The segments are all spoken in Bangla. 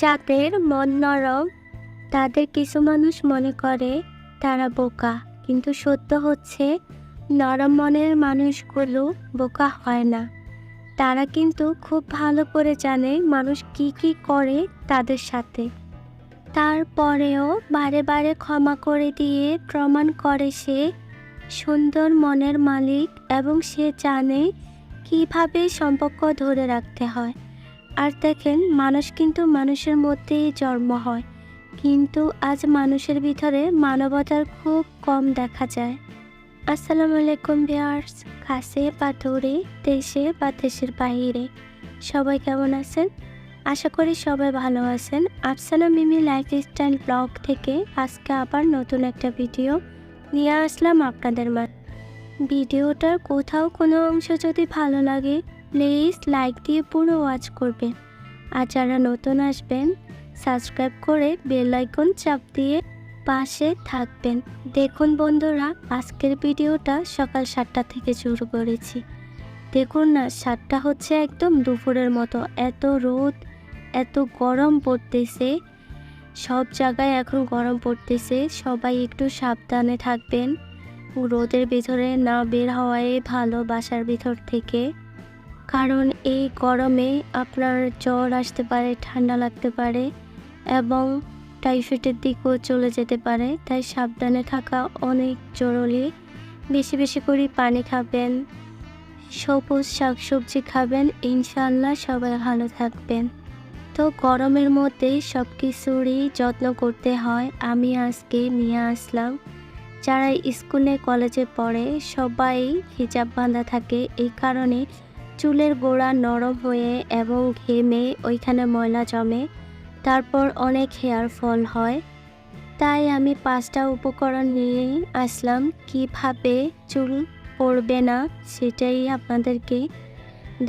যাদের মন নরম তাদের কিছু মানুষ মনে করে তারা বোকা, কিন্তু সত্য হচ্ছে নরম মনের মানুষগুলো বোকা হয় না। তারা কিন্তু খুব ভালো করে জানে মানুষ কি কি করে তাদের সাথে। তারপরেও বারে বারে ক্ষমা করে দিয়ে প্রমাণ করে সে সুন্দর মনের মালিক এবং সে জানে কিভাবে সম্পর্ক ধরে রাখতে হয়। আর দেখেন, মানুষ কিন্তু মানুষের মধ্যেই জন্ম হয়, কিন্তু আজ মানুষের ভিতরে মানবতার খুব কম দেখা যায়। আসসালামু আলাইকুম ভিউয়ার্স, কাছে বা দূরে, দেশে বা দেশের বাইরে, সবাই কেমন আছেন? আশা করি সবাই ভালো আছেন। আফসানা মিমি লাইফস্টাইল ব্লগ থেকে আজকে আবার নতুন একটা ভিডিও নিয়ে আসলাম আপনাদের মাঝে। ভিডিওটার কোথাও কোনো অংশ যদি ভালো লাগে প্লিজ লাইক দিয়ে পুরো ওয়াচ করবেন, আর যারা নতুন আসবেন সাবস্ক্রাইব করে বেল আইকন চাপ দিয়ে পাশে থাকবেন। দেখুন বন্ধুরা, আজকের ভিডিওটা সকাল 7টা থেকে শুরু করেছি। দেখুন না, 7টা হচ্ছে একদম দুপুরের মতো, এত রোদ, এত গরম পড়তেছে। সব জায়গায় এখন গরম পড়তেছে, সবাই একটু সাবধানে থাকবেন। রোদের ভিতরে না বের হওয়াই ভালো বাসার ভিতর থেকে, কারণ এই গরমে আপনার জ্বর আসতে পারে, ঠান্ডা লাগতে পারে এবং টাইফয়েডের দিকেও চলে যেতে পারে। তাই সাবধানে থাকা অনেক জরুরি। বেশি বেশি করে পানি খাবেন, সবুজ শাকসবজি খাবেন, ইনশাআল্লাহ সবাই ভালো থাকবেন। তো গরমের মধ্যে সব কিছুরই যত্ন করতে হয়। আমি আজকে নিয়ে আসলাম, যারা স্কুলে কলেজে পড়ে সবাই হিজাব বাঁধা থাকে, এই কারণে চুলের গোড়া নরম হয়ে এবং ঘেমে ওইখানে ময়লা জমে, তারপর অনেক হেয়ার ফল হয়। তাই আমি 5টা উপকরণ নিয়ে আসলাম, কিভাবে চুল পড়বে না সেটাই আপনাদেরকে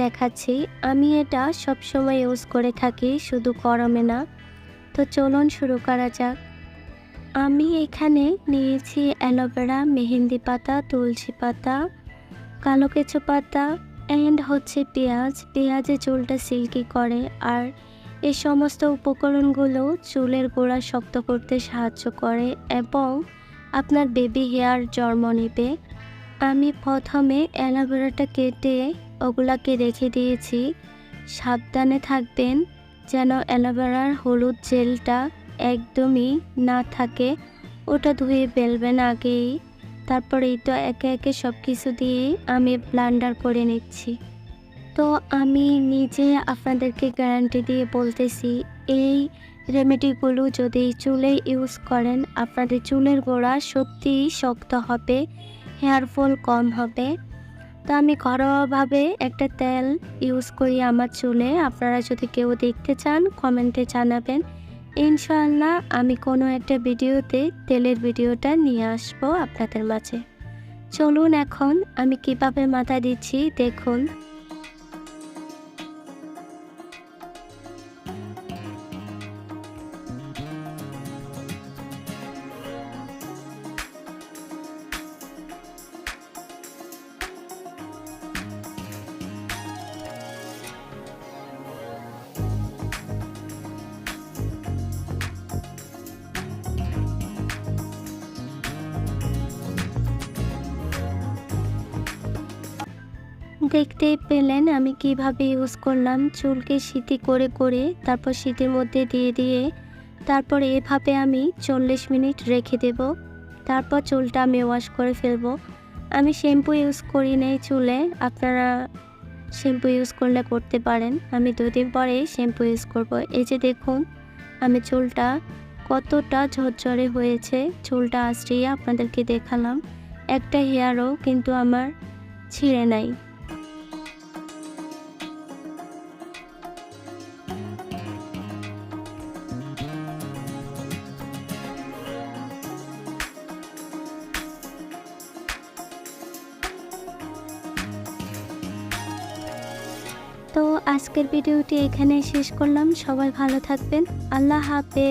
দেখাচ্ছি। আমি এটা সবসময় ইউজ করে থাকি, শুধু গরমে না। তো চলুন শুরু করা যাক। আমি এখানে নিয়েছি অ্যালোভেরা, মেহেন্দি পাতা, তুলসী পাতা, কালো কেঁচো পাতা অ্যান্ড হচ্ছে পেঁয়াজ। পেঁয়াজে চুলটা সিল্কি করে, আর এই সমস্ত উপকরণগুলো চুলের গোড়া শক্ত করতে সাহায্য করে এবং আপনার বেবি হেয়ার জন্ম নেবে। আমি প্রথমে অ্যালোভেরাটা কেটে ওগুলাকে রেখে দিয়েছি। সাবধানে থাকবেন যেন অ্যালোভেরার হলুদ জেলটা একদমই না থাকে, ওটা ধুয়ে ফেলবেন আগেই। তারপরে এই তো একে একে সব কিছু দিয়ে আমি ব্লেন্ডার করে নিচ্ছি। তো আমি নিজে আপনাদেরকে গ্যারান্টি দিয়ে বলতেছি, এই রেমেডিগুলো যদি চুলে ইউজ করেন আপনাদের চুলের গোড়া সত্যিই শক্ত হবে, হেয়ার ফল কম হবে। তো আমি ঘরোয়াভাবে একটা তেল ইউজ করি আমার চুলে। আপনারা যদি কেউ দেখতে চান কমেন্টে জানাবেন, ইনশাআল্লাহ আমি কোনো একটা ভিডিওতে তেলের ভিডিওটা নিয়ে আসবো আপনাদের মাঝে। চলুন এখন আমি কিভাবে মাথা দিচ্ছি দেখুন। দেখতেই পেলেন আমি কিভাবে ইউজ করলাম। চুলকে সিটি করে করে তারপর সিটির মধ্যে দিয়ে দিয়ে তারপর এভাবে আমি 40 মিনিট রেখে দেব। তারপর চুলটা আমি ওয়াশ করে ফেলবো। আমি শ্যাম্পু ইউজ করি নাই চুলে, আপনারা শ্যাম্পু ইউজ করলে করতে পারেন। আমি 2 দিন পরে শ্যাম্পু ইউজ করব। এই যে দেখুন আমি চুলটা কতটা ঝরঝরে হয়েছে, চুলটা আঁচড়িয়ে আপনাদেরকে দেখালাম, একটা হেয়ারও কিন্তু আমার ছিঁড়ে নাই। তো আজকের ভিডিওটি এখানে শেষ করলাম। সবাই ভালো থাকবেন। আল্লাহ হাফেজ।